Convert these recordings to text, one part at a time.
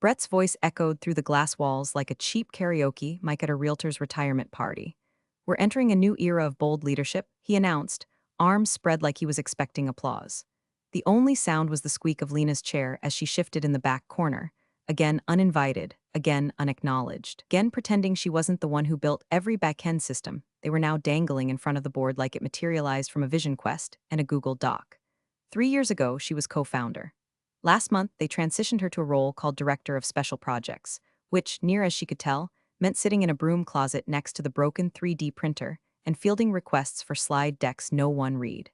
Brett's voice echoed through the glass walls like a cheap karaoke mic at a realtor's retirement party. We're entering a new era of bold leadership, he announced, arms spread like he was expecting applause. The only sound was the squeak of Lena's chair as she shifted in the back corner, again uninvited, again unacknowledged, again pretending she wasn't the one who built every back-end system. They were now dangling in front of the board like it materialized from a vision quest and a Google Doc. 3 years ago, she was co-founder. Last month, they transitioned her to a role called Director of Special Projects, which, near as she could tell, meant sitting in a broom closet next to the broken 3D printer and fielding requests for slide decks no one read.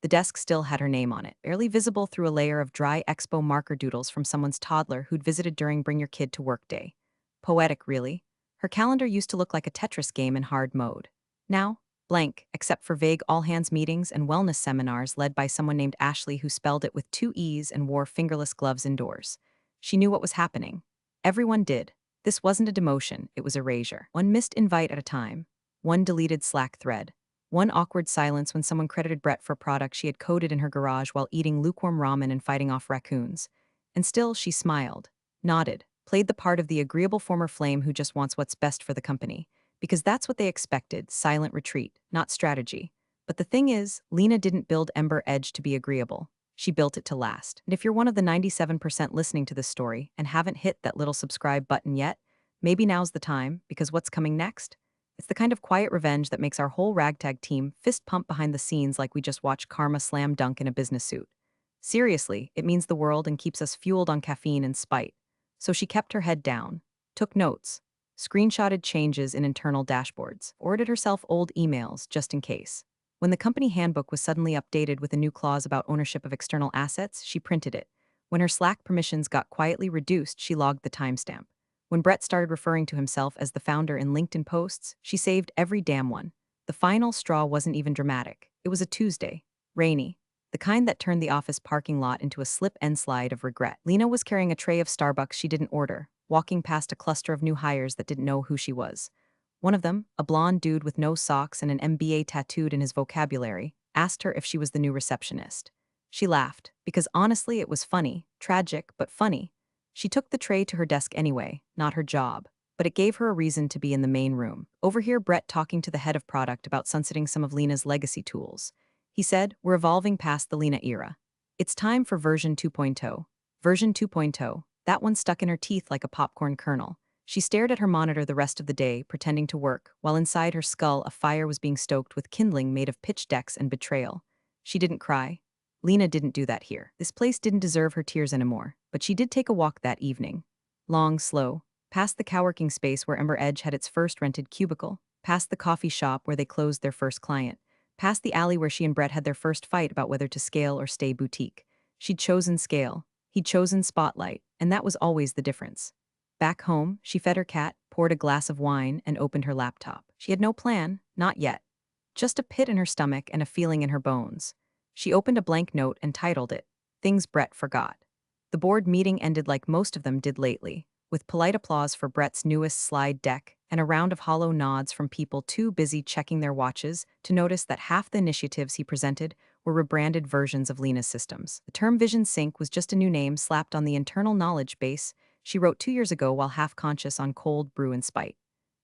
The desk still had her name on it, barely visible through a layer of dry expo marker doodles from someone's toddler who'd visited during Bring Your Kid to Work Day. Poetic, really. Her calendar used to look like a Tetris game in hard mode. Now, blank, except for vague all-hands meetings and wellness seminars led by someone named Ashley who spelled it with 2 E's and wore fingerless gloves indoors. She knew what was happening. Everyone did. This wasn't a demotion, it was erasure. One missed invite at a time. One deleted Slack thread. One awkward silence when someone credited Brett for a product she had coded in her garage while eating lukewarm ramen and fighting off raccoons. And still, she smiled, nodded, played the part of the agreeable former flame who just wants what's best for the company. Because that's what they expected, silent retreat, not strategy. But the thing is, Lena didn't build EmberEdge to be agreeable. She built it to last. And if you're one of the 97% listening to this story and haven't hit that little subscribe button yet, maybe now's the time, because what's coming next? It's the kind of quiet revenge that makes our whole ragtag team fist pump behind the scenes like we just watched Karma slam dunk in a business suit. Seriously, it means the world and keeps us fueled on caffeine and spite. So she kept her head down, took notes, screenshotted changes in internal dashboards, forwarded herself old emails just in case. When the company handbook was suddenly updated with a new clause about ownership of external assets, she printed it. When her Slack permissions got quietly reduced, she logged the timestamp. When Brett started referring to himself as the founder in LinkedIn posts, she saved every damn one. The final straw wasn't even dramatic. It was a Tuesday, rainy, the kind that turned the office parking lot into a slip and slide of regret. Lena was carrying a tray of Starbucks she didn't order, walking past a cluster of new hires that didn't know who she was. One of them, a blonde dude with no socks and an MBA tattooed in his vocabulary, asked her if she was the new receptionist. She laughed, because honestly it was funny, tragic, but funny. She took the tray to her desk anyway, not her job, but it gave her a reason to be in the main room. Overhear Brett talking to the head of product about sunsetting some of Lena's legacy tools. He said, "We're evolving past the Lena era. It's time for version 2.0. Version 2.0, that one stuck in her teeth like a popcorn kernel. She stared at her monitor the rest of the day, pretending to work, while inside her skull a fire was being stoked with kindling made of pitch decks and betrayal. She didn't cry. Lena didn't do that here. This place didn't deserve her tears anymore, but she did take a walk that evening. Long, slow, past the coworking space where EmberEdge had its first rented cubicle, past the coffee shop where they closed their first client, past the alley where she and Brett had their first fight about whether to scale or stay boutique. She'd chosen scale, he'd chosen spotlight, and that was always the difference. Back home, she fed her cat, poured a glass of wine, and opened her laptop. She had no plan, not yet. Just a pit in her stomach and a feeling in her bones. She opened a blank note and titled it, "Things Brett Forgot." The board meeting ended like most of them did lately, with polite applause for Brett's newest slide deck and a round of hollow nods from people too busy checking their watches to notice that half the initiatives he presented were rebranded versions of Lena's systems. The term Vision Sync was just a new name slapped on the internal knowledge base she wrote 2 years ago while half-conscious on cold brew and spite.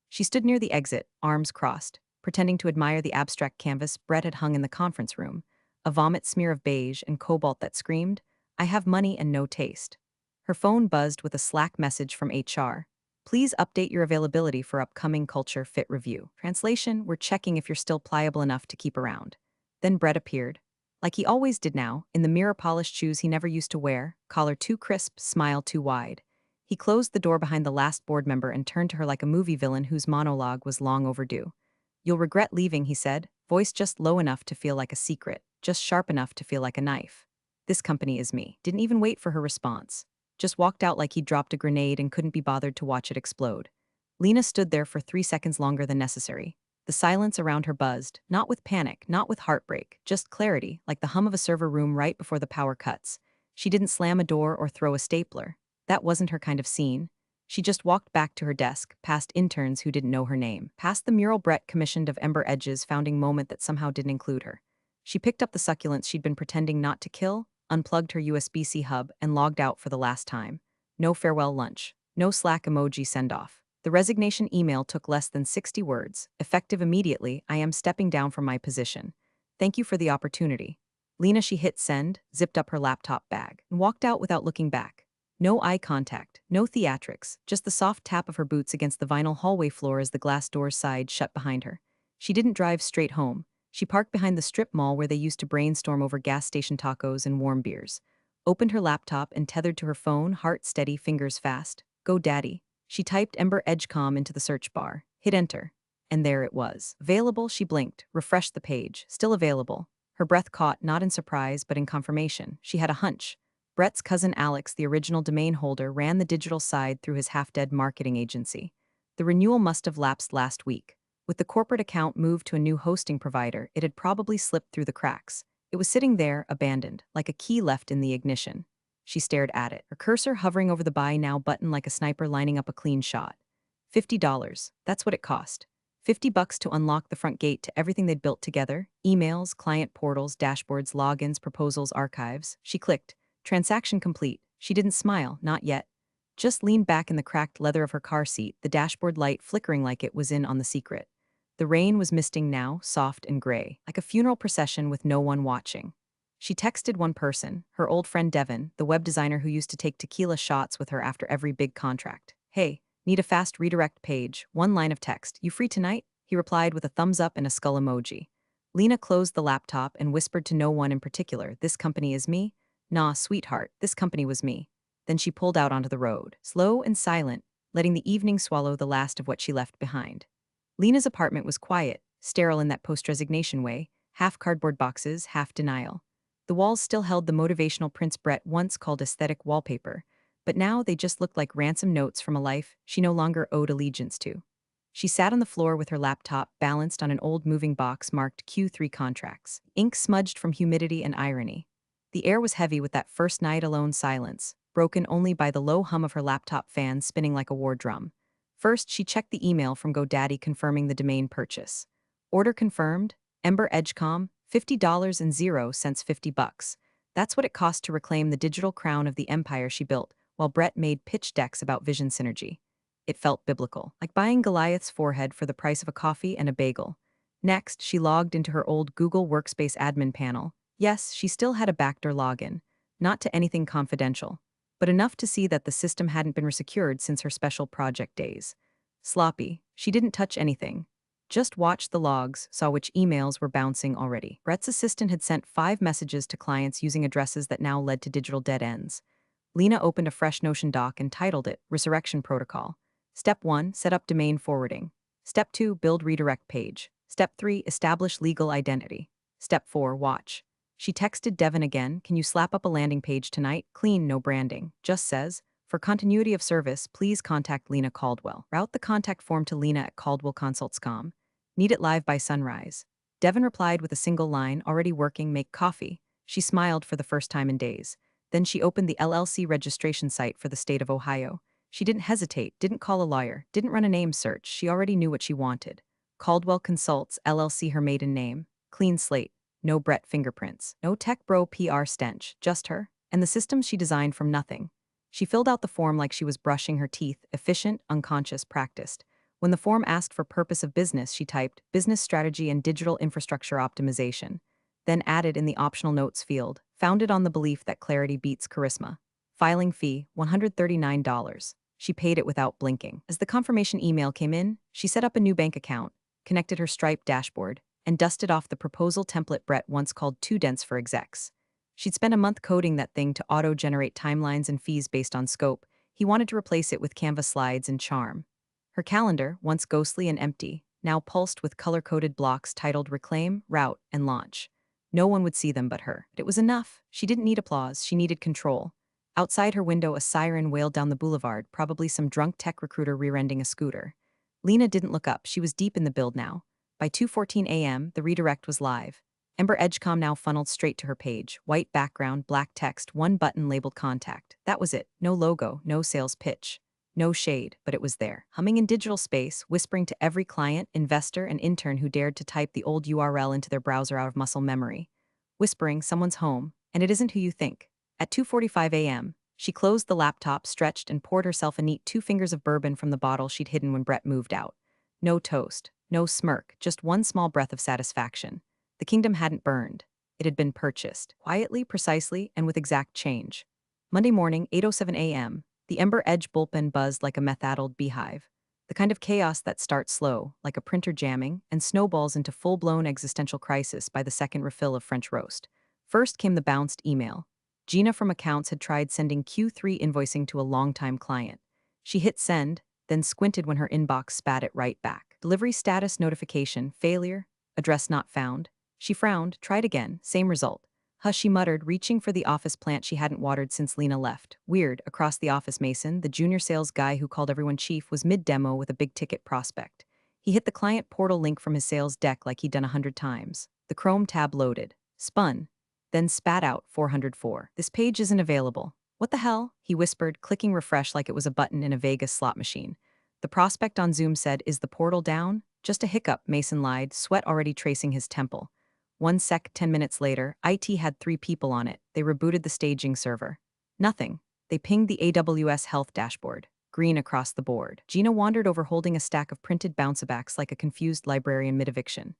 She stood near the exit, arms crossed, pretending to admire the abstract canvas Brett had hung in the conference room, a vomit smear of beige and cobalt that screamed, "I have money and no taste." Her phone buzzed with a Slack message from HR. "Please update your availability for upcoming culture fit review." Translation, "We're checking if you're still pliable enough to keep around." Then Brett appeared. Like he always did now, in the mirror-polished shoes he never used to wear, collar too crisp, smile too wide. He closed the door behind the last board member and turned to her like a movie villain whose monologue was long overdue. "You'll regret leaving," he said, voice just low enough to feel like a secret, just sharp enough to feel like a knife. "This company is me." Didn't even wait for her response. Just walked out like he'd dropped a grenade and couldn't be bothered to watch it explode. Lena stood there for 3 seconds longer than necessary. The silence around her buzzed, not with panic, not with heartbreak, just clarity, like the hum of a server room right before the power cuts. She didn't slam a door or throw a stapler. That wasn't her kind of scene. She just walked back to her desk, past interns who didn't know her name, past the mural Brett commissioned of EmberEdge's founding moment that somehow didn't include her. She picked up the succulents she'd been pretending not to kill, unplugged her USB-C hub, and logged out for the last time. no farewell lunch, no Slack emoji send-off. The resignation email took less than 60 words. Effective immediately, I am stepping down from my position. Thank you for the opportunity. Lena, she hit send, zipped up her laptop bag, and walked out without looking back. No eye contact, no theatrics, just the soft tap of her boots against the vinyl hallway floor as the glass doors sighed shut behind her. She didn't drive straight home. She parked behind the strip mall where they used to brainstorm over gas station tacos and warm beers. Opened her laptop and tethered to her phone, heart steady, fingers fast. Go Daddy. She typed EmberEdge into the search bar, hit enter. And there it was. Available, she blinked, refreshed the page. Still available. Her breath caught, not in surprise, but in confirmation. She had a hunch. Brett's cousin Alex, the original domain holder, ran the digital side through his half-dead marketing agency. The renewal must have lapsed last week. With the corporate account moved to a new hosting provider, it had probably slipped through the cracks. It was sitting there, abandoned, like a key left in the ignition. She stared at it, her cursor hovering over the buy now button like a sniper lining up a clean shot. $50. That's what it cost. $50 to unlock the front gate to everything they'd built together: emails, client portals, dashboards, logins, proposals, archives. She clicked. Transaction complete. She didn't smile, not yet. Just leaned back in the cracked leather of her car seat, the dashboard light flickering like it was in on the secret. The rain was misting now, soft and gray, like a funeral procession with no one watching. She texted one person, her old friend Devin, the web designer who used to take tequila shots with her after every big contract. Hey, need a fast redirect page, one line of text. You free tonight? He replied with a thumbs up and a skull emoji. Lena closed the laptop and whispered to no one in particular, this company is me? Nah, sweetheart, this company was me. Then she pulled out onto the road, slow and silent, letting the evening swallow the last of what she left behind. Lena's apartment was quiet, sterile in that post-resignation way, half cardboard boxes, half denial. The walls still held the motivational prints Brett once called aesthetic wallpaper, but now they just looked like ransom notes from a life she no longer owed allegiance to. She sat on the floor with her laptop balanced on an old moving box marked Q3 contracts, ink smudged from humidity and irony. The air was heavy with that first night alone silence, broken only by the low hum of her laptop fan spinning like a war drum. First, she checked the email from GoDaddy confirming the domain purchase. Order confirmed, EmberEdge $50.00, $50. That's what it cost to reclaim the digital crown of the empire she built, while Brett made pitch decks about vision synergy. It felt biblical, like buying Goliath's forehead for the price of a coffee and a bagel. Next, she logged into her old Google Workspace admin panel. Yes, she still had a backdoor login, not to anything confidential, but enough to see that the system hadn't been resecured since her special project days. Sloppy, she didn't touch anything. Just watched the logs, saw which emails were bouncing already. Brett's assistant had sent 5 messages to clients using addresses that now led to digital dead ends. Lena opened a fresh Notion doc and titled it Resurrection Protocol. Step 1, set up domain forwarding. Step 2, build redirect page. Step 3, establish legal identity. Step 4, watch. She texted Devin again, can you slap up a landing page tonight? Clean, no branding. Just says, for continuity of service, please contact Lena Caldwell. Route the contact form to Lena@caldwellconsults.com. Need it live by sunrise. Devin replied with a single line, already working, make coffee. She smiled for the first time in days. Then she opened the LLC registration site for the state of Ohio. She didn't hesitate, didn't call a lawyer, didn't run a name search. She already knew what she wanted. Caldwell Consults, LLC, her maiden name. Clean slate. No Brett fingerprints. No tech bro PR stench. Just her. And the systems she designed from nothing. She filled out the form like she was brushing her teeth, efficient, unconscious, practiced. When the form asked for purpose of business, she typed, business strategy and digital infrastructure optimization. Then added in the optional notes field, founded on the belief that clarity beats charisma. Filing fee, $139. She paid it without blinking. As the confirmation email came in, she set up a new bank account, connected her Stripe dashboard, and dusted off the proposal template Brett once called too dense for execs. She'd spent a month coding that thing to auto-generate timelines and fees based on scope. He wanted to replace it with Canva slides and charm. Her calendar, once ghostly and empty, now pulsed with color-coded blocks titled Reclaim, Route, and Launch. No one would see them but her. It was enough. She didn't need applause, she needed control. Outside her window, a siren wailed down the boulevard, probably some drunk tech recruiter rear-ending a scooter. Lena didn't look up, she was deep in the build now. By 2:14 a.m., the redirect was live. EmberEdge now funneled straight to her page. White background, black text, one button labeled contact. That was it. No logo, no sales pitch. No shade, but it was there, humming in digital space, whispering to every client, investor, and intern who dared to type the old URL into their browser out of muscle memory. Whispering, someone's home, and it isn't who you think. At 2:45 a.m., She closed the laptop, stretched, and poured herself a neat 2 fingers of bourbon from the bottle she'd hidden when Brett moved out. No toast, no smirk, just one small breath of satisfaction. The kingdom hadn't burned. It had been purchased, quietly, precisely, and with exact change. Monday morning, 8:07 a.m., the EmberEdge bullpen buzzed like a meth-addled beehive. The kind of chaos that starts slow, like a printer jamming, and snowballs into full-blown existential crisis by the second refill of French roast. First came the bounced email. Gina from accounts had tried sending Q3 invoicing to a longtime client. She hit send, then squinted when her inbox spat it right back. Delivery status notification, failure, address not found. She frowned, tried again, same result. Hush, she muttered, reaching for the office plant she hadn't watered since Lena left. Weird, across the office Mason, the junior sales guy who called everyone chief, was mid-demo with a big-ticket prospect. He hit the client portal link from his sales deck like he'd done 100 times. The Chrome tab loaded, spun, then spat out 404. This page isn't available. What the hell? He whispered, clicking refresh like it was a button in a Vegas slot machine. The prospect on Zoom said, "Is the portal down?" Just a hiccup, Mason lied, sweat already tracing his temple. 1 sec, 10 minutes later, IT had 3 people on it. They rebooted the staging server. Nothing. They pinged the AWS health dashboard. Green across the board. Gina wandered over holding a stack of printed bounce-backs like a confused librarian mid-eviction.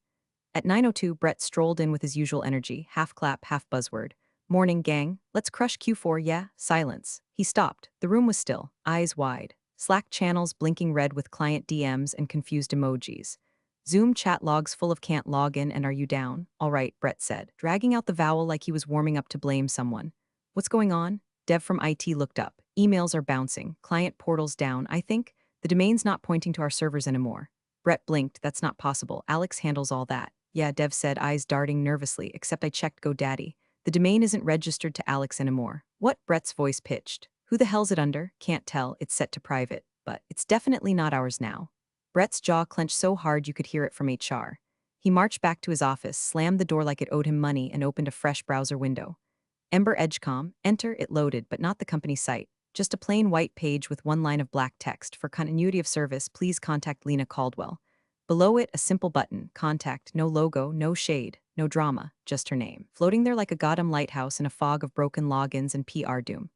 At 9:02, Brett strolled in with his usual energy, half clap, half buzzword. "Morning, gang. Let's crush Q4, yeah?" Silence. He stopped. The room was still, eyes wide. Slack channels blinking red with client DMs and confused emojis. Zoom chat logs full of "can't log in and are you down?" "All right," Brett said, dragging out the vowel like he was warming up to blame someone. "What's going on?" Dev from IT looked up. "Emails are bouncing. Client portal's down, I think. The domain's not pointing to our servers anymore." Brett blinked. "That's not possible. Alex handles all that." "Yeah," Dev said, eyes darting nervously, "except I checked GoDaddy. The domain isn't registered to Alex anymore." "What?" Brett's voice pitched. "Who the hell's it under?" "Can't tell. It's set to private. But it's definitely not ours now." Brett's jaw clenched so hard you could hear it from HR. He marched back to his office, slammed the door like it owed him money, and opened a fresh browser window. EmberEdge.com, enter, it loaded, but not the company site. Just a plain white page with one line of black text. "For continuity of service, please contact Lena Caldwell." Below it, a simple button, contact, no logo, no shade, no drama, just her name. Floating there like a goddamn lighthouse in a fog of broken logins and PR doom.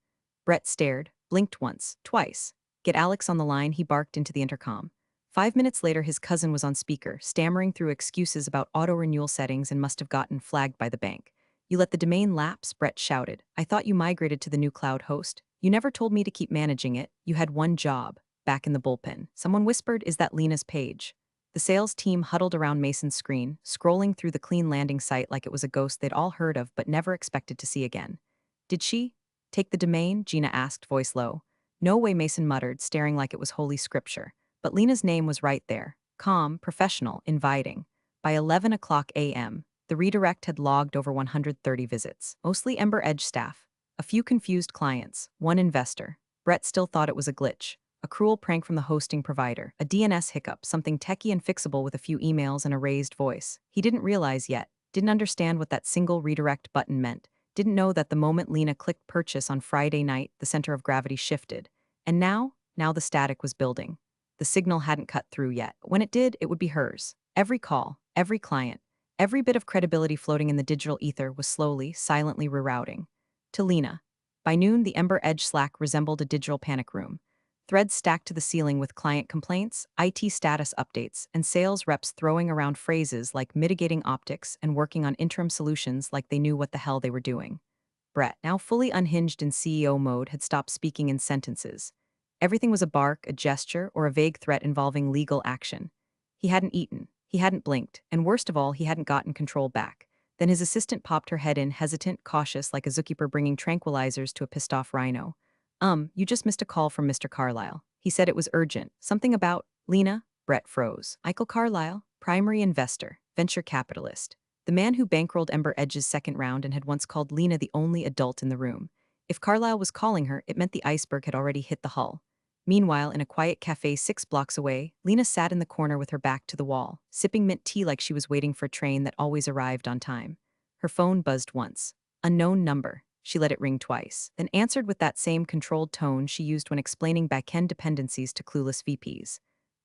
Brett stared, blinked once, twice. "Get Alex on the line," he barked into the intercom. 5 minutes later, his cousin was on speaker, stammering through excuses about auto-renewal settings and must have gotten flagged by the bank. "You let the domain lapse?" Brett shouted. "I thought you migrated to the new cloud host. You never told me to keep managing it. You had one job." Back in the bullpen, someone whispered, "Is that Lena's page?" The sales team huddled around Mason's screen, scrolling through the clean landing site like it was a ghost they'd all heard of but never expected to see again. "Did she take the domain?" Gina asked, voice low. "No way," Mason muttered, staring like it was holy scripture. But Lena's name was right there. Calm, professional, inviting. By 11 o'clock a.m., the redirect had logged over 130 visits. Mostly EmberEdge staff. A few confused clients. One investor. Brett still thought it was a glitch. A cruel prank from the hosting provider. A DNS hiccup, something techie and fixable with a few emails and a raised voice. He didn't realize yet. Didn't understand what that single redirect button meant. Didn't know that the moment Lena clicked purchase on Friday night, the center of gravity shifted. And now the static was building. The signal hadn't cut through yet. When it did, it would be hers. Every call, every client, every bit of credibility floating in the digital ether was slowly, silently rerouting. To Lena. By noon, the EmberEdge Slack resembled a digital panic room. Threads stacked to the ceiling with client complaints, IT status updates, and sales reps throwing around phrases like mitigating optics and working on interim solutions like they knew what the hell they were doing. Brett, now fully unhinged in CEO mode, had stopped speaking in sentences. Everything was a bark, a gesture, or a vague threat involving legal action. He hadn't eaten, he hadn't blinked, and worst of all, he hadn't gotten control back. Then his assistant popped her head in, hesitant, cautious, like a zookeeper bringing tranquilizers to a pissed-off rhino. You just missed a call from Mr. Carlyle. He said it was urgent. Something about Lena?" Brett froze. Michael Carlyle, primary investor, venture capitalist. The man who bankrolled EmberEdge's second round and had once called Lena the only adult in the room. If Carlyle was calling her, it meant the iceberg had already hit the hull. Meanwhile, in a quiet cafe 6 blocks away, Lena sat in the corner with her back to the wall, sipping mint tea like she was waiting for a train that always arrived on time. Her phone buzzed once. Unknown number. She let it ring twice, then answered with that same controlled tone she used when explaining back-end dependencies to clueless VPs.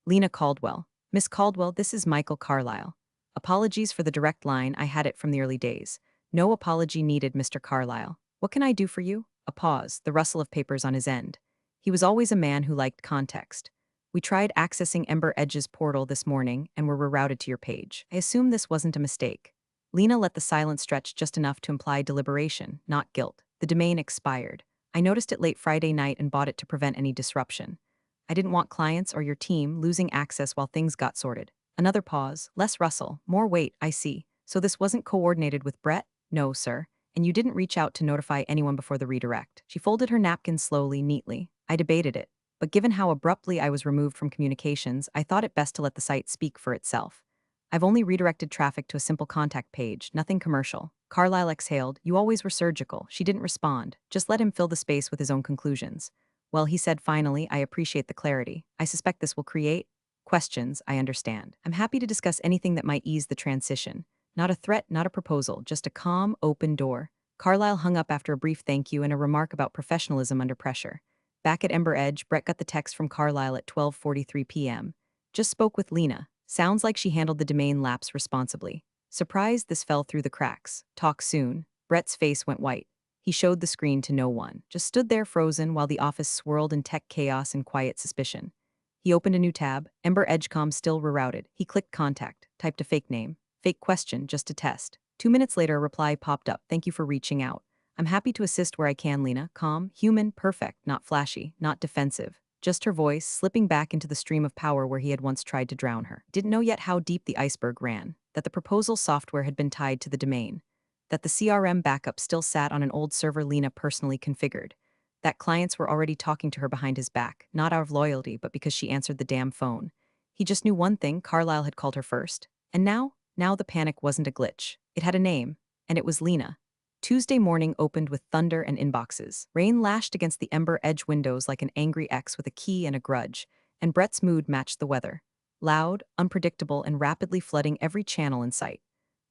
"Lena Caldwell. Miss Caldwell, this is Michael Carlyle. Apologies for the direct line, I had it from the early days. No apology needed, Mr. Carlyle. What can I do for you?" A pause, the rustle of papers on his end. He was always a man who liked context. We tried accessing EmberEdge's portal this morning and were rerouted to your page. I assume this wasn't a mistake. Lena let the silence stretch just enough to imply deliberation, not guilt. The domain expired. I noticed it late Friday night and bought it to prevent any disruption. I didn't want clients or your team losing access while things got sorted. Another pause, less rustle, more weight, I see. So this wasn't coordinated with Brett? No, sir. And you didn't reach out to notify anyone before the redirect. She folded her napkin slowly, neatly. I debated it. But given how abruptly I was removed from communications, I thought it best to let the site speak for itself. I've only redirected traffic to a simple contact page, nothing commercial. Carlyle exhaled. You always were surgical. She didn't respond. Just let him fill the space with his own conclusions. Well, he said finally, I appreciate the clarity. I suspect this will create questions, I understand. I'm happy to discuss anything that might ease the transition. Not a threat, not a proposal, just a calm, open door. Carlyle hung up after a brief thank you and a remark about professionalism under pressure. Back at EmberEdge, Brett got the text from Carlyle at 12:43 p.m. Just spoke with Lena. Sounds like she handled the domain lapse responsibly. Surprised this fell through the cracks. Talk soon. Brett's face went white. He showed the screen to no one, just stood there frozen while the office swirled in tech chaos and quiet suspicion. He opened a new tab, EmberEdge.com still rerouted. He clicked contact, typed a fake name, fake question just to test. 2 minutes later, a reply popped up. Thank you for reaching out. I'm happy to assist where I can, Lena. Calm, human, perfect, not flashy, not defensive. Just her voice, slipping back into the stream of power where he had once tried to drown her. Didn't know yet how deep the iceberg ran, that the proposal software had been tied to the domain, that the CRM backup still sat on an old server Lena personally configured, that clients were already talking to her behind his back, not out of loyalty, but because she answered the damn phone. He just knew one thing, Carlyle had called her first. And now the panic wasn't a glitch. It had a name, and it was Lena. Tuesday morning opened with thunder and inboxes. Rain lashed against the EmberEdge windows like an angry ex with a key and a grudge, and Brett's mood matched the weather. Loud, unpredictable, and rapidly flooding every channel in sight.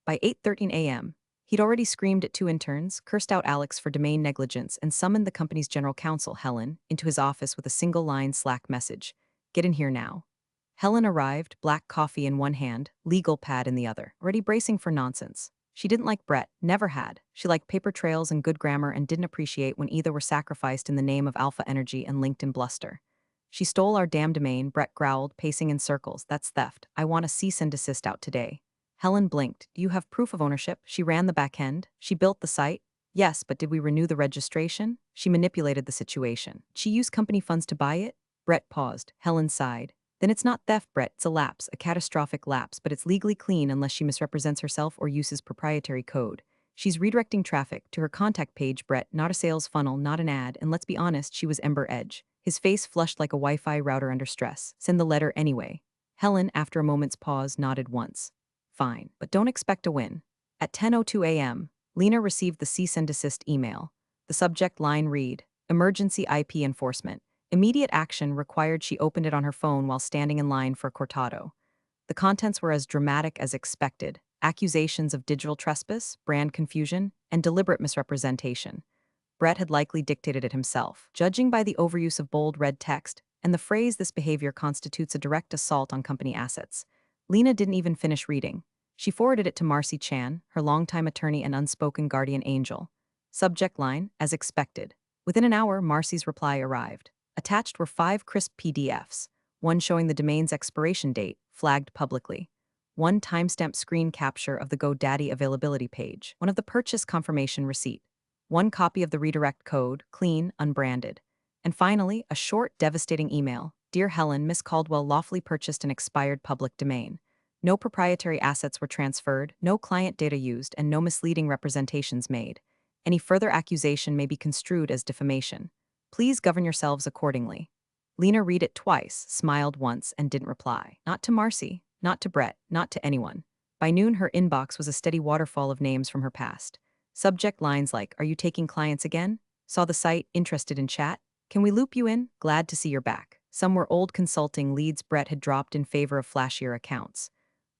By 8:13 a.m., he'd already screamed at two interns, cursed out Alex for domain negligence, and summoned the company's general counsel, Helen, into his office with a single-line Slack message. Get in here now. Helen arrived, black coffee in one hand, legal pad in the other, already bracing for nonsense. She didn't like Brett, never had. She liked paper trails and good grammar and didn't appreciate when either were sacrificed in the name of alpha energy and LinkedIn bluster. She stole our damn domain, Brett growled, pacing in circles. That's theft. I want a cease and desist out today. Helen blinked. Do you have proof of ownership? She ran the back end. She built the site. Yes, but did we renew the registration? She manipulated the situation. She used company funds to buy it? Brett paused. Helen sighed. Then it's not theft, Brett. It's a lapse, a catastrophic lapse, but it's legally clean unless she misrepresents herself or uses proprietary code. She's redirecting traffic to her contact page, Brett, not a sales funnel, not an ad, and let's be honest, she was EmberEdge. His face flushed like a Wi-Fi router under stress. Send the letter anyway. Helen, after a moment's pause, nodded once. Fine, but don't expect a win. At 10:02 a.m., Lena received the cease-and-desist email. The subject line read, Emergency IP Enforcement. Immediate action required. She opened it on her phone while standing in line for cortado. The contents were as dramatic as expected. Accusations of digital trespass, brand confusion, and deliberate misrepresentation. Brett had likely dictated it himself. Judging by the overuse of bold red text and the phrase this behavior constitutes a direct assault on company assets, Lena didn't even finish reading. She forwarded it to Marcy Chan, her longtime attorney and unspoken guardian angel. Subject line, as expected. Within an hour, Marcy's reply arrived. Attached were 5 crisp PDFs, one showing the domain's expiration date, flagged publicly, one timestamped screen capture of the GoDaddy availability page, one of the purchase confirmation receipt, one copy of the redirect code, clean, unbranded, and finally, a short, devastating email. Dear Helen, Miss Caldwell lawfully purchased an expired public domain. No proprietary assets were transferred, no client data used, and no misleading representations made. Any further accusation may be construed as defamation. Please govern yourselves accordingly. Lena read it twice, smiled once, and didn't reply. Not to Marcy, not to Brett, not to anyone. By noon, her inbox was a steady waterfall of names from her past. Subject lines like, Are you taking clients again? Saw the site, interested in chat? Can we loop you in? Glad to see you're back. Some were old consulting leads Brett had dropped in favor of flashier accounts.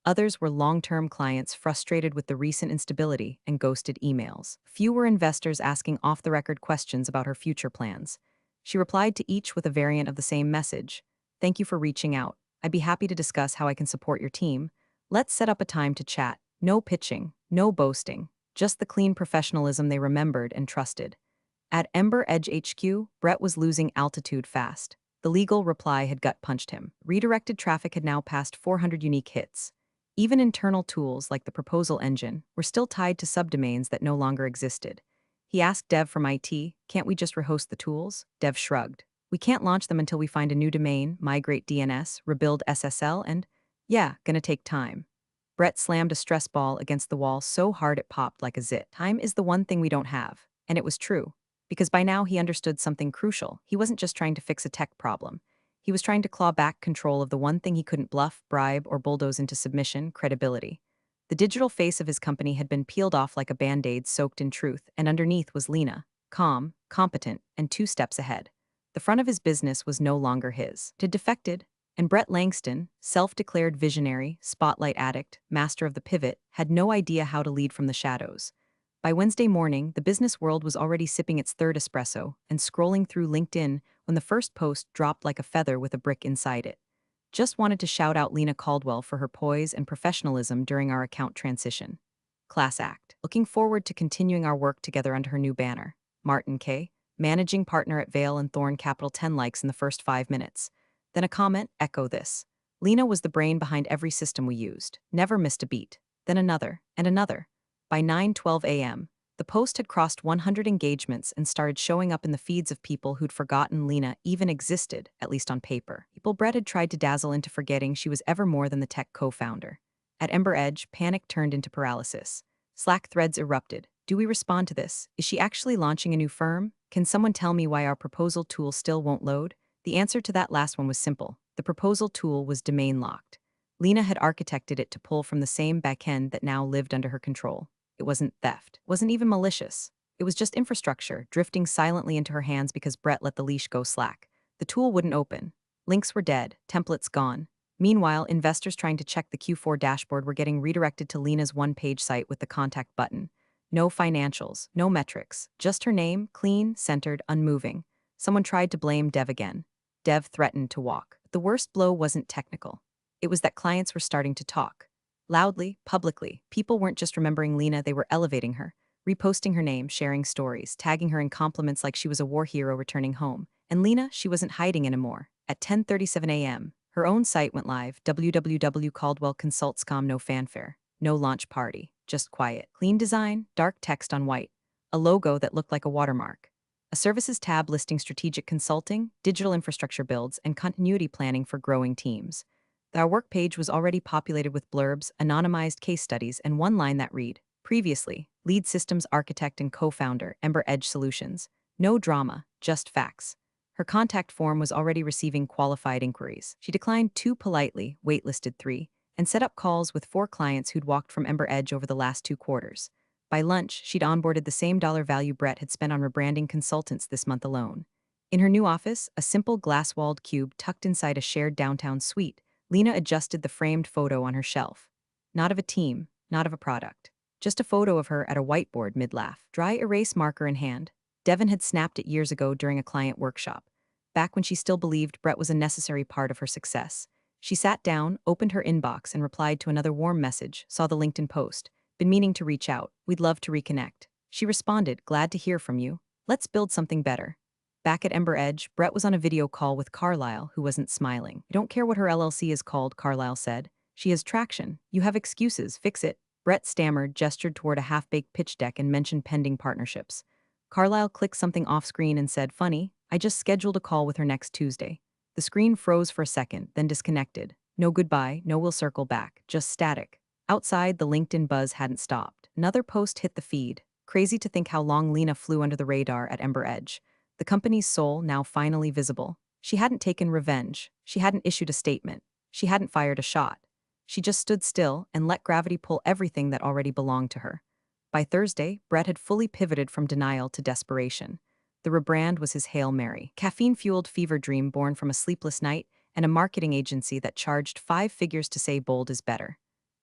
Others were long-term clients frustrated with the recent instability and ghosted emails. Few were investors asking off-the-record questions about her future plans. She replied to each with a variant of the same message. Thank you for reaching out. I'd be happy to discuss how I can support your team. Let's set up a time to chat. No pitching, no boasting, just the clean professionalism they remembered and trusted. At EmberEdge HQ, Brett was losing altitude fast. The legal reply had gut-punched him. Redirected traffic had now passed 400 unique hits. Even internal tools like the proposal engine were still tied to subdomains that no longer existed. He asked Dev from IT, "Can't we just rehost the tools?" Dev shrugged. "We can't launch them until we find a new domain, migrate DNS, rebuild SSL, and yeah, gonna take time." Brett slammed a stress ball against the wall so hard it popped like a zit. Time is the one thing we don't have. And it was true. Because by now he understood something crucial. He wasn't just trying to fix a tech problem. He was trying to claw back control of the one thing he couldn't bluff, bribe, or bulldoze into submission: credibility. The digital face of his company had been peeled off like a band-aid soaked in truth, and underneath was Lena, calm, competent, and 2 steps ahead. The front of his business was no longer his. It had defected, and Brett Langston, self-declared visionary, spotlight addict, master of the pivot, had no idea how to lead from the shadows. By Wednesday morning, the business world was already sipping its third espresso and scrolling through LinkedIn when the first post dropped like a feather with a brick inside it. "Just wanted to shout out Lena Caldwell for her poise and professionalism during our account transition. Class act. Looking forward to continuing our work together under her new banner. Martin K., managing partner at Vale and Thorn Capital." 10 likes in the first 5 minutes. Then a comment: "Echo this." Lena was the brain behind every system we used. Never missed a beat. Then another, and another. By 9:12 a.m., the post had crossed 100 engagements and started showing up in the feeds of people who'd forgotten Lena even existed, at least on paper. People Brett had tried to dazzle into forgetting she was ever more than the tech co-founder. At EmberEdge, panic turned into paralysis. Slack threads erupted. "Do we respond to this? Is she actually launching a new firm? Can someone tell me why our proposal tool still won't load?" The answer to that last one was simple. The proposal tool was domain locked. Lena had architected it to pull from the same backend that now lived under her control. It wasn't theft. It wasn't even malicious. It was just infrastructure, drifting silently into her hands because Brett let the leash go slack. The tool wouldn't open. Links were dead, templates gone. Meanwhile, investors trying to check the Q4 dashboard were getting redirected to Lena's one-page site with the contact button. No financials, no metrics, just her name, clean, centered, unmoving. Someone tried to blame Dev again. Dev threatened to walk. But the worst blow wasn't technical. It was that clients were starting to talk. Loudly, publicly. People weren't just remembering Lena, they were elevating her, reposting her name, sharing stories, tagging her in compliments like she was a war hero returning home. And Lena, she wasn't hiding anymore. At 10:37 a.m., her own site went live: www.caldwellconsults.com. No fanfare, no launch party, just quiet. Clean design, dark text on white, a logo that looked like a watermark. A services tab listing strategic consulting, digital infrastructure builds, and continuity planning for growing teams. Our work page was already populated with blurbs, anonymized case studies, and one line that read, "Previously, lead systems architect and co-founder, EmberEdge Solutions. No drama, just facts." Her contact form was already receiving qualified inquiries. She declined 2 politely, waitlisted 3, and set up calls with 4 clients who'd walked from EmberEdge over the last 2 quarters. By lunch, she'd onboarded the same dollar value Brett had spent on rebranding consultants this month alone. In her new office, a simple glass-walled cube tucked inside a shared downtown suite, Lena adjusted the framed photo on her shelf. Not of a team, not of a product. Just a photo of her at a whiteboard mid-laugh, dry erase marker in hand. Devin had snapped it years ago during a client workshop, back when she still believed Brett was a necessary part of her success. She sat down, opened her inbox, and replied to another warm message, saw the LinkedIn post. "Been meaning to reach out. We'd love to reconnect." She responded, "Glad to hear from you. Let's build something better." Back at EmberEdge, Brett was on a video call with Carlisle, who wasn't smiling. "I don't care what her LLC is called," Carlisle said. "She has traction. You have excuses. Fix it." Brett stammered, gestured toward a half-baked pitch deck, and mentioned pending partnerships. Carlisle clicked something off-screen and said, "Funny, I just scheduled a call with her next Tuesday." The screen froze for a second, then disconnected. No goodbye, no "we'll circle back," just static. Outside, the LinkedIn buzz hadn't stopped. Another post hit the feed. Crazy to think how long Lena flew under the radar at EmberEdge. The company's soul now finally visible. She hadn't taken revenge. She hadn't issued a statement. She hadn't fired a shot. She just stood still and let gravity pull everything that already belonged to her. By Thursday, Brett had fully pivoted from denial to desperation. The rebrand was his Hail Mary. Caffeine-fueled fever dream born from a sleepless night and a marketing agency that charged 5 figures to say bold is better.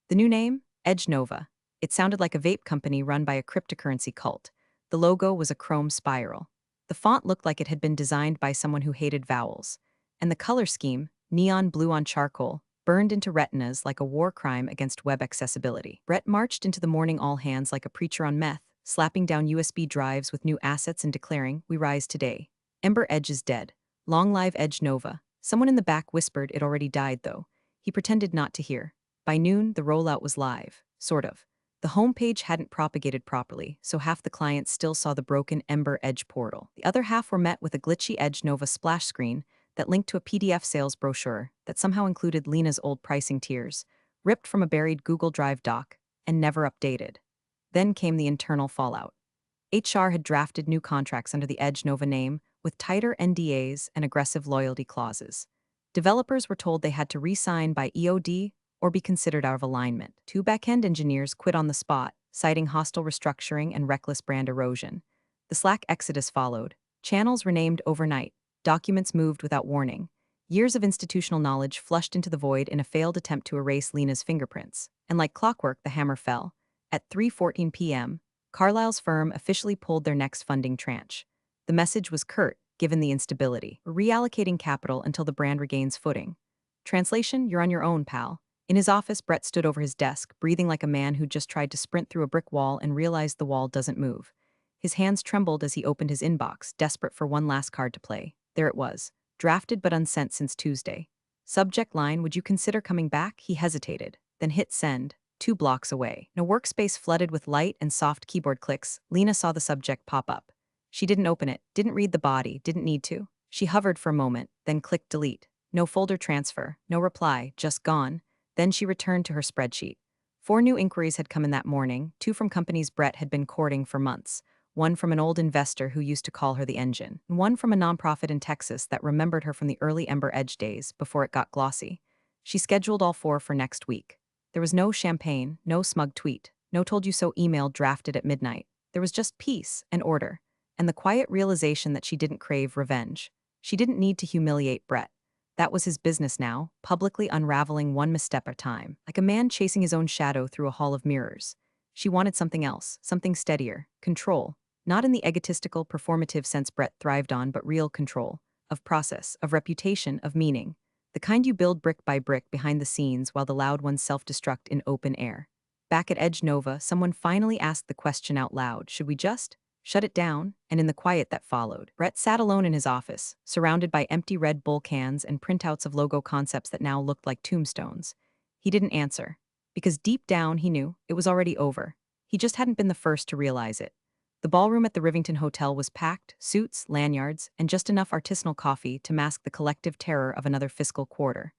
The new name? Edge Nova. It sounded like a vape company run by a cryptocurrency cult. The logo was a chrome spiral. The font looked like it had been designed by someone who hated vowels. And the color scheme, neon blue on charcoal, burned into retinas like a war crime against web accessibility. Brett marched into the morning all hands like a preacher on meth, slapping down USB drives with new assets and declaring, "We rise today." EmberEdge is dead. Long live Edge Nova. Someone in the back whispered it already died, though. He pretended not to hear. By noon, the rollout was live. Sort of. The homepage hadn't propagated properly, so half the clients still saw the broken EmberEdge portal. The other half were met with a glitchy Edge Nova splash screen that linked to a PDF sales brochure that somehow included Lena's old pricing tiers, ripped from a buried Google Drive doc, and never updated. Then came the internal fallout. HR had drafted new contracts under the Edge Nova name with tighter NDAs and aggressive loyalty clauses. Developers were told they had to re-sign by EOD or be considered out of alignment. Two back-end engineers quit on the spot, citing hostile restructuring and reckless brand erosion. The Slack exodus followed. Channels renamed overnight. Documents moved without warning. Years of institutional knowledge flushed into the void in a failed attempt to erase Lena's fingerprints. And like clockwork, the hammer fell. At 3:14 p.m., Carlyle's firm officially pulled their next funding tranche. The message was curt, given the instability. We're reallocating capital until the brand regains footing. Translation, you're on your own, pal. In his office, Brett stood over his desk, breathing like a man who just tried to sprint through a brick wall and realized the wall doesn't move. His hands trembled as he opened his inbox, desperate for one last card to play. There it was, drafted but unsent since Tuesday. Subject line, would you consider coming back? He hesitated, then hit send, 2 blocks away. In a workspace flooded with light and soft keyboard clicks, Lena saw the subject pop up. She didn't open it, didn't read the body, didn't need to. She hovered for a moment, then clicked delete. No folder transfer, no reply, just gone. Then she returned to her spreadsheet. 4 new inquiries had come in that morning, 2 from companies Brett had been courting for months. One from an old investor who used to call her the engine, and one from a nonprofit in Texas that remembered her from the early EmberEdge days before it got glossy. She scheduled all 4 for next week. There was no champagne, no smug tweet, no told you so email drafted at midnight. There was just peace and order, and the quiet realization that she didn't crave revenge. She didn't need to humiliate Brett. That was his business now, publicly unraveling one misstep at a time, like a man chasing his own shadow through a hall of mirrors. She wanted something else, something steadier, control, not in the egotistical, performative sense Brett thrived on, but real control, of process, of reputation, of meaning, the kind you build brick by brick behind the scenes while the loud ones self-destruct in open air. Back at Edge Nova, someone finally asked the question out loud, should we just shut it down? And in the quiet that followed, Brett sat alone in his office, surrounded by empty Red Bull cans and printouts of logo concepts that now looked like tombstones. He didn't answer, because deep down he knew it was already over. He just hadn't been the first to realize it. The ballroom at the Rivington Hotel was packed, suits, lanyards, and just enough artisanal coffee to mask the collective terror of another fiscal quarter.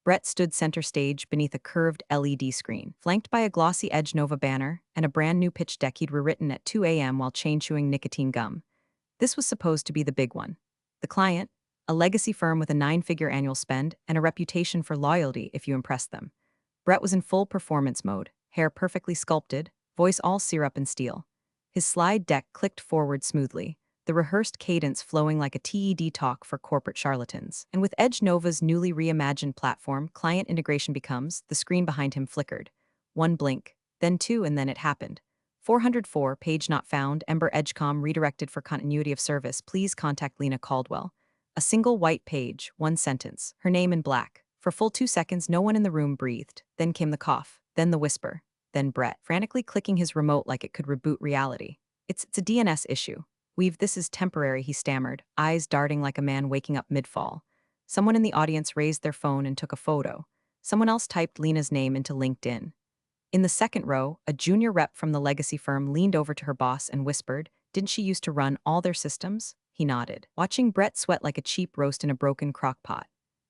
Brett stood center stage beneath a curved LED screen, flanked by a glossy Edge Nova banner and a brand new pitch deck he'd rewritten at 2 a.m. while chain-chewing nicotine gum. This was supposed to be the big one. The client, a legacy firm with a 9-figure annual spend and a reputation for loyalty if you impressed them. Brett was in full performance mode, hair perfectly sculpted, voice all syrup and steel. His slide deck clicked forward smoothly, the rehearsed cadence flowing like a TED talk for corporate charlatans. And with Edge Nova's newly reimagined platform, client integration becomes, the screen behind him flickered. 1 blink, then 2, and then it happened. 404, page not found, EmberEdgeCom redirected for continuity of service, please contact Lena Caldwell. A single white page, 1 sentence, her name in black. For full 2 seconds, no one in the room breathed. Then came the cough, then the whisper, then Brett, frantically clicking his remote like it could reboot reality. It's a DNS issue. This is temporary, he stammered, eyes darting like a man waking up mid-fall. Someone in the audience raised their phone and took a photo. Someone else typed Lena's name into LinkedIn. In the second row, a junior rep from the legacy firm leaned over to her boss and whispered, didn't she used to run all their systems? He nodded, watching Brett sweat like a cheap roast in a broken crock pot.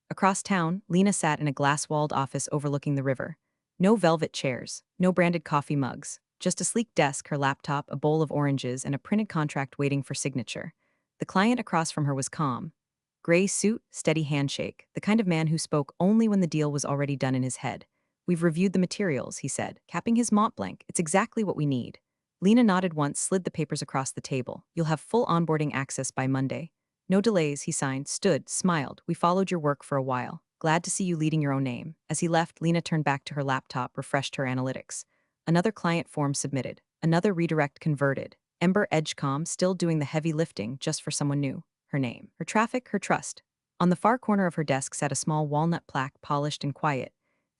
Across town, Lena sat in a glass-walled office overlooking the river. No velvet chairs, no branded coffee mugs. Just a sleek desk, her laptop, a bowl of oranges, and a printed contract waiting for signature. The client across from her was calm. Gray suit, steady handshake, the kind of man who spoke only when the deal was already done in his head. We've reviewed the materials, he said, capping his Mont Blanc. It's exactly what we need. Lena nodded once, slid the papers across the table. You'll have full onboarding access by Monday. No delays, he signed, stood, smiled. We followed your work for a while. Glad to see you leading your own name. As he left, Lena turned back to her laptop, refreshed her analytics. Another client form submitted. Another redirect converted. EmberEdgeCom still doing the heavy lifting just for someone new. Her name, her traffic, her trust. On the far corner of her desk sat a small walnut plaque, polished and quiet.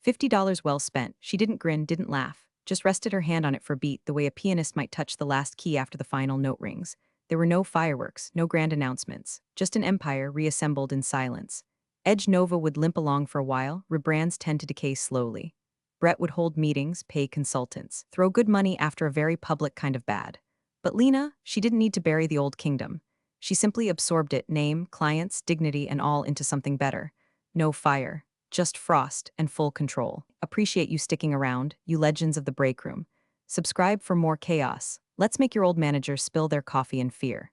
$50 well spent. She didn't grin, didn't laugh. just rested her hand on it for a beat the way a pianist might touch the last key after the final note rings. There were no fireworks, no grand announcements, just an empire reassembled in silence. Edge Nova would limp along for a while, rebrands tend to decay slowly. Brett would hold meetings, pay consultants, throw good money after a very public kind of bad. But Lena, she didn't need to bury the old kingdom. She simply absorbed it, name, clients, dignity, and all into something better. No fire, just frost and full control. Appreciate you sticking around, you legends of the break room. Subscribe for more chaos. Let's make your old managers spill their coffee in fear.